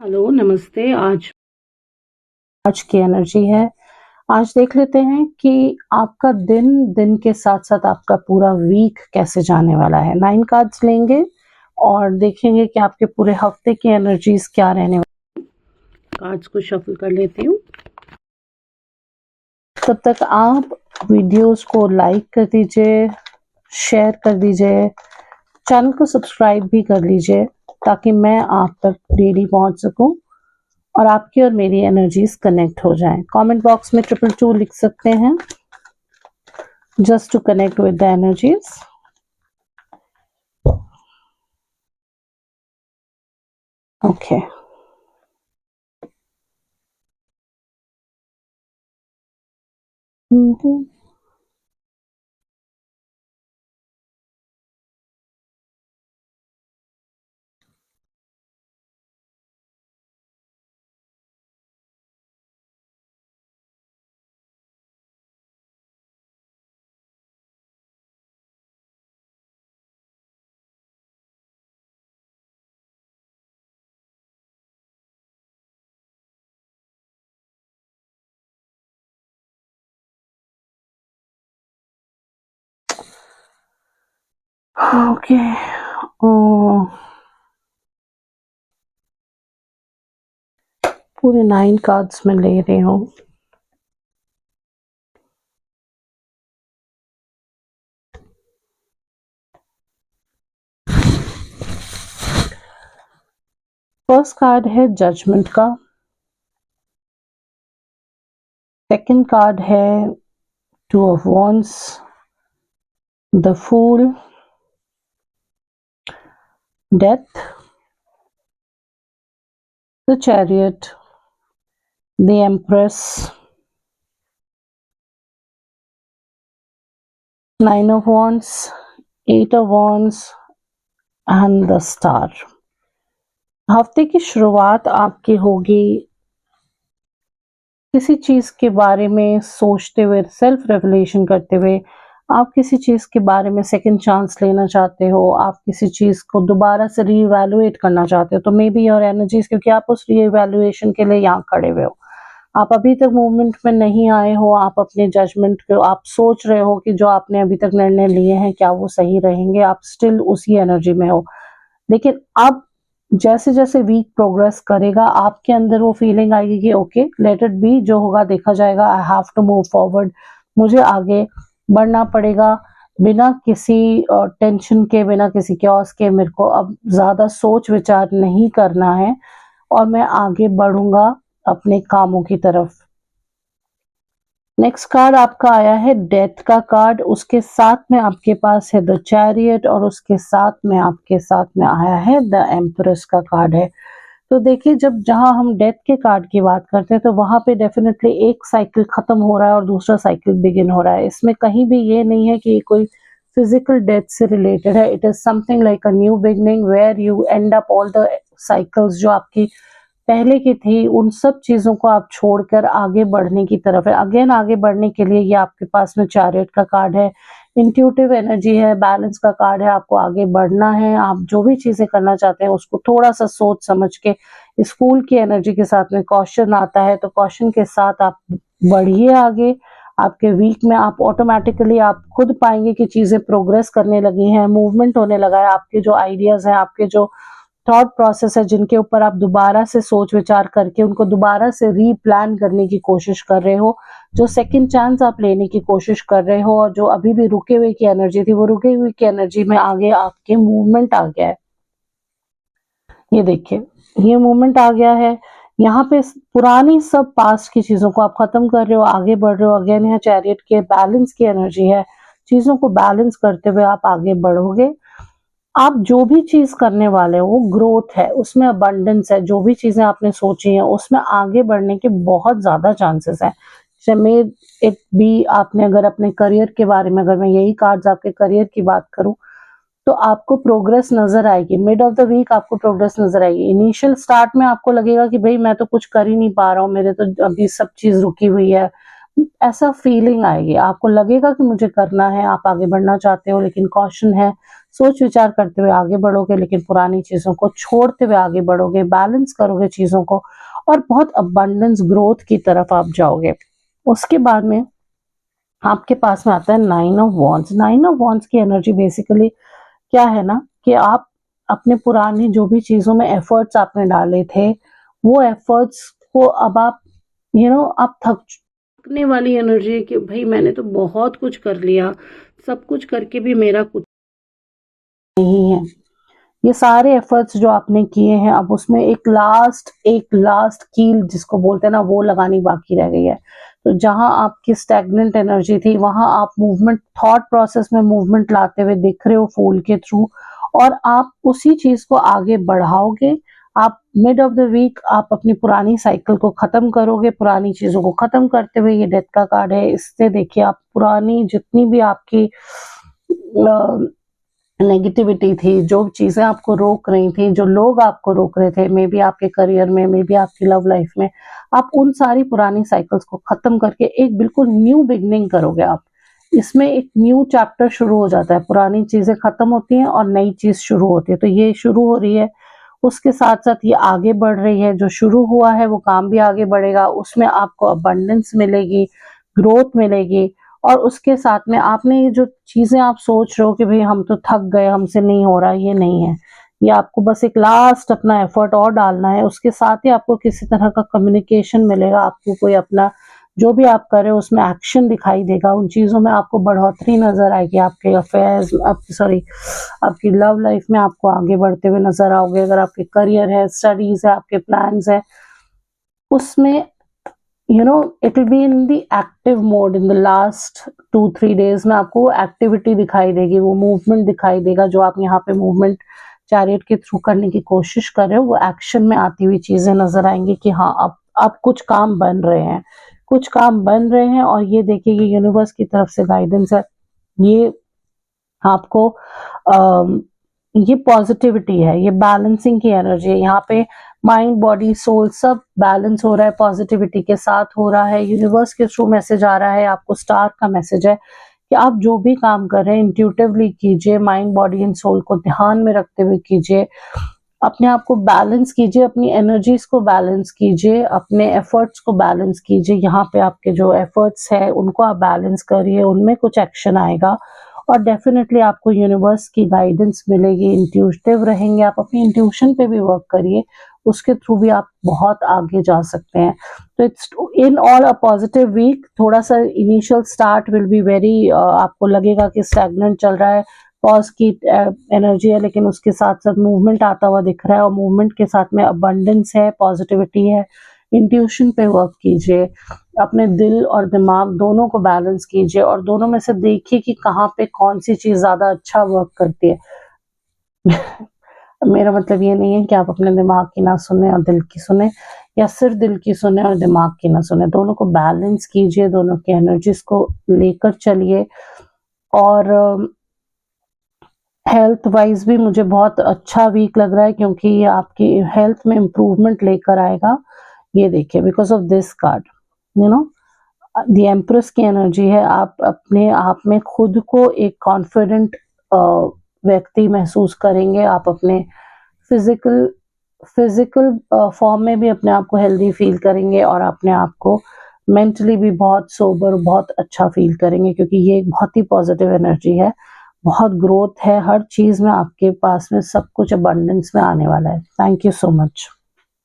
Hello, नमस्ते। आज की एनर्जी है। आज देख लेते हैं कि आपका दिन के साथ-साथ आपका पूरा वीक कैसे जाने वाला है। 9 कार्ड्स लेंगे और देखेंगे कि आपके पूरे हफ्ते की एनर्जीज़ क्या रहने वाली। कार्ड्स को शफल कर लेती हूँ। तब तक आप वीडियोस को लाइक कर दीजिए, शेयर कर दीजिए, चैनल को सब्सक्राइब भी कर लीजिए ताकि मैं आप तक डेली पहुँच सकूँ और आपकी और मेरी एनर्जीज कनेक्ट हो जाएं। कमेंट बॉक्स में 222 लिख सकते हैं just to connect with the energies. Okay, okay. पूरे 9 कार्ड्स में ले रही हूँ। फर्स्ट कार्ड है जजमेंट का। सेकंड कार्ड है 2 of wands, the fool, death, the chariot, the empress, 9 of wands, 8 of wands and the star. हफ्ते की शुरुआत आपकी होगी किसी चीज के बारे में सोचते हुए, सेल्फ रेवलेशन करते हुए। आप किसी चीज के बारे में सेकंड चांस लेना चाहते हो, आप किसी चीज को दोबारा से रीइवैल्यूएट करना चाहते हो, तो मे बी योर एनर्जीज, क्योंकि आप उस रीइवैल्यूएशन के लिए यहाँ खड़े हुए हो। आप अभी तक मूवमेंट में नहीं आए हो, आप अपने जजमेंट को आप सोच रहे हो कि जो आपने अभी तक निर्णय लिए हैं क्या वो सही रहेंगे, आप स्टिल उसी एनर्जी में हो। लेकिन अब जैसे जैसे वीक प्रोग्रेस करेगा आपके अंदर वो फीलिंग आएगी कि ओके लेट इट बी, जो होगा देखा जाएगा, I have to move forward, मुझे आगे बढ़ना पड़ेगा बिना किसी टेंशन के, बिना किसी क्योस के। मेरे को अब ज्यादा सोच विचार नहीं करना है और मैं आगे बढ़ूंगा अपने कामों की तरफ। नेक्स्ट कार्ड आपका आया है डेथ का कार्ड, उसके साथ में आपके पास है द चैरियट और उसके साथ में आपके साथ में आया है द एम्प्रेस का कार्ड है। तो देखिए, जब जहां हम डेथ के कार्ड की बात करते हैं तो वहां पे डेफिनेटली एक साइकिल खत्म हो रहा है और दूसरा साइकिल बिगिन हो रहा है। इसमें कहीं भी ये नहीं है कि कोई फिजिकल डेथ से रिलेटेड है। It is something like a new beginning where you end up all the cycles जो आपकी पहले की थी, उन सब चीजों को आप छोड़कर आगे बढ़ने की तरफ है। अगेन आगे बढ़ने के लिए ये आपके पास में चैरियट का कार्ड है, इंट्यूटिव एनर्जी है, बैलेंस का कार्ड है। आपको आगे बढ़ना है, आप जो भी चीजें करना चाहते हैं उसको थोड़ा सा सोच समझ के, इस फूल की एनर्जी के साथ में कॉशन आता है तो कॉशन के साथ आप बढ़िए आगे। आपके वीक में आप ऑटोमेटिकली आप खुद पाएंगे कि चीजें प्रोग्रेस करने लगी हैं, मूवमेंट होने लगा है। आपके जो आइडियाज हैं, आपके जो थॉट प्रोसेस है, जिनके ऊपर आप दोबारा से सोच विचार करके उनको दोबारा से रीप्लान करने की कोशिश कर रहे हो, जो सेकंड चांस आप लेने की कोशिश कर रहे हो, और जो अभी भी रुके हुए की एनर्जी थी वो रुके हुए की एनर्जी में आगे आपके मूवमेंट आ गया है। ये देखिए, ये मूवमेंट आ गया है। यहाँ पे पुरानी सब पास्ट की चीजों को आप खत्म कर रहे हो, आगे बढ़ रहे हो। अगेन यहाँ चैरियट के बैलेंस की एनर्जी है, चीजों को बैलेंस करते हुए आप आगे बढ़ोगे। आप जो भी चीज करने वाले हो वो ग्रोथ है, उसमें अबंडेंस है। जो भी चीजें आपने सोची हैं उसमें आगे बढ़ने के बहुत ज्यादा चांसेस हैं। मे इट बी, आपने अगर अपने करियर के बारे में, अगर मैं यही कार्ड्स आपके करियर की बात करूं तो आपको प्रोग्रेस नजर आएगी। मिड ऑफ द वीक आपको प्रोग्रेस नजर आएगी। इनिशियल स्टार्ट में आपको लगेगा कि भाई मैं तो कुछ कर ही नहीं पा रहा हूँ, मेरे तो अभी सब चीज रुकी हुई है, ऐसा फीलिंग आएगी। आपको लगेगा कि मुझे करना है, आप आगे बढ़ना चाहते हो, लेकिन कॉशन है, सोच विचार करते हुए आगे बढ़ोगे, लेकिन पुरानी चीजों को छोड़ते हुए आगे बढ़ोगे, बैलेंस करोगे चीजों को और बहुत अबंडेंस ग्रोथ की तरफ आप जाओगे। उसके बाद में आपके पास में आता है 9 ऑफ वॉन्ड्स। 9 ऑफ वॉन्ड्स की एनर्जी बेसिकली क्या है ना कि आप अपने पुरानी जो भी चीजों में एफर्ट्स आपने डाले थे, वो एफर्ट्स को अब आप आप थकने वाली एनर्जी है कि भाई मैंने तो बहुत कुछ कर लिया, सब कुछ करके भी मेरा कुछ नहीं है। ये सारे एफर्ट्स जो आपने किए हैं, अब उसमें एक लास्ट कील जिसको बोलते हैं ना, वो लगानी बाकी रह गई है। तो जहां आपकी स्टैग्नेंट एनर्जी थी, वहां आप मूवमेंट, थॉट प्रोसेस में मूवमेंट लाते हुए दिख रहे हो फूल के थ्रू, और आप उसी चीज को आगे बढ़ाओगे। आप मिड ऑफ द वीक आप अपनी पुरानी साइकिल को खत्म करोगे। पुरानी चीजों को खत्म करते हुए, ये डेथ का कार्ड है, इससे देखिए आप पुरानी जितनी भी आपकी नेगेटिविटी थी, जो चीजें आपको रोक रही थी, जो लोग आपको रोक रहे थे, मे बी आपके करियर में, मे बी आपकी लव लाइफ में, आप उन सारी पुरानी साइकिल्स को खत्म करके एक बिल्कुल न्यू बिगनिंग करोगे। आप इसमें एक न्यू चैप्टर शुरू हो जाता है। पुरानी चीजें खत्म होती हैं और नई चीज शुरू होती है। तो ये शुरू हो रही है, उसके साथ साथ ये आगे बढ़ रही है। जो शुरू हुआ है वो काम भी आगे बढ़ेगा, उसमें आपको अबंडेंस मिलेगी, ग्रोथ मिलेगी। और उसके साथ में आपने ये जो चीजें आप सोच रहे हो कि भाई हम तो थक गए, हमसे नहीं हो रहा, ये नहीं है। ये आपको बस एक लास्ट अपना एफर्ट और डालना है। उसके साथ ही आपको किसी तरह का कम्युनिकेशन मिलेगा, आपको कोई अपना जो भी आप कर रहे हो उसमें एक्शन दिखाई देगा। उन चीजों में आपको बढ़ोतरी नजर आएगी। आपके अफेयर्स, आपकी लव लाइफ में आपको आगे बढ़ते हुए नजर आओगे। अगर आपके करियर है, स्टडीज है, आपके प्लान्स है, उसमें it will be in the active mode in the last 2-3 days में आपको वो एक्टिविटी दिखाई देगी, वो मूवमेंट दिखाई देगा। जो आप यहाँ पे मूवमेंट चैरियट के थ्रू करने की कोशिश कर रहे हो, वो एक्शन में आती हुई चीजें नजर आएंगी कि हाँ अब कुछ काम बन रहे हैं, कुछ काम बन रहे हैं। और ये देखिए, ये यूनिवर्स की तरफ से गाइडेंस है। ये आपको ये पॉजिटिविटी है, ये बैलेंसिंग की एनर्जी है। यहाँ पे माइंड, बॉडी, सोल सब बैलेंस हो रहा है, पॉजिटिविटी के साथ हो रहा है। यूनिवर्स के थ्रू मैसेज आ रहा है, आपको स्टार का मैसेज है कि आप जो भी काम कर रहे हैं इंट्यूटिवली कीजिए, माइंड, बॉडी एंड सोल को ध्यान में रखते हुए कीजिए। अपने आप को बैलेंस कीजिए, अपनी एनर्जीज को बैलेंस कीजिए, अपने एफर्ट्स को बैलेंस कीजिए। यहाँ पे आपके जो एफर्ट्स है उनको आप बैलेंस करिए, उनमें कुछ एक्शन आएगा और डेफिनेटली आपको यूनिवर्स की गाइडेंस मिलेगी। इंट्यूटिव रहेंगे, आप अपनी इंट्यूशन पे भी वर्क करिए, उसके थ्रू भी आप बहुत आगे जा सकते हैं। तो it's in all a positive week. थोड़ा सा initial start will be very, आपको लगेगा कि स्टैग्नेंट चल रहा है, पॉज की एनर्जी है, लेकिन उसके साथ साथ मूवमेंट आता हुआ दिख रहा है और मूवमेंट के साथ में अबंडेंस है, पॉजिटिविटी है। इंट्यूशन पे वर्क कीजिए, अपने दिल और दिमाग दोनों को बैलेंस कीजिए और दोनों में से देखिए कि कहाँ पे कौन सी चीज ज्यादा अच्छा वर्क करती है। मेरा मतलब ये नहीं है कि आप अपने दिमाग की ना सुने और दिल की सुने, या सिर्फ दिल की सुने और दिमाग की ना सुने। दोनों को बैलेंस कीजिए, दोनों की एनर्जीज को लेकर चलिए। और हेल्थ वाइज भी मुझे बहुत अच्छा वीक लग रहा है, क्योंकि ये आपकी हेल्थ में इम्प्रूवमेंट लेकर आएगा। ये देखिए, because of this card, the empress की एनर्जी है। आप अपने आप में खुद को एक कॉन्फिडेंट व्यक्ति महसूस करेंगे। आप अपने फिजिकल फॉर्म में भी अपने आप को हेल्दी फील करेंगे और अपने आप को मेंटली भी बहुत सोबर, बहुत अच्छा फील करेंगे, क्योंकि ये एक बहुत ही पॉजिटिव एनर्जी है। बहुत ग्रोथ है हर चीज में, आपके पास में सब कुछ अबंडेंस में आने वाला है। Thank you so much.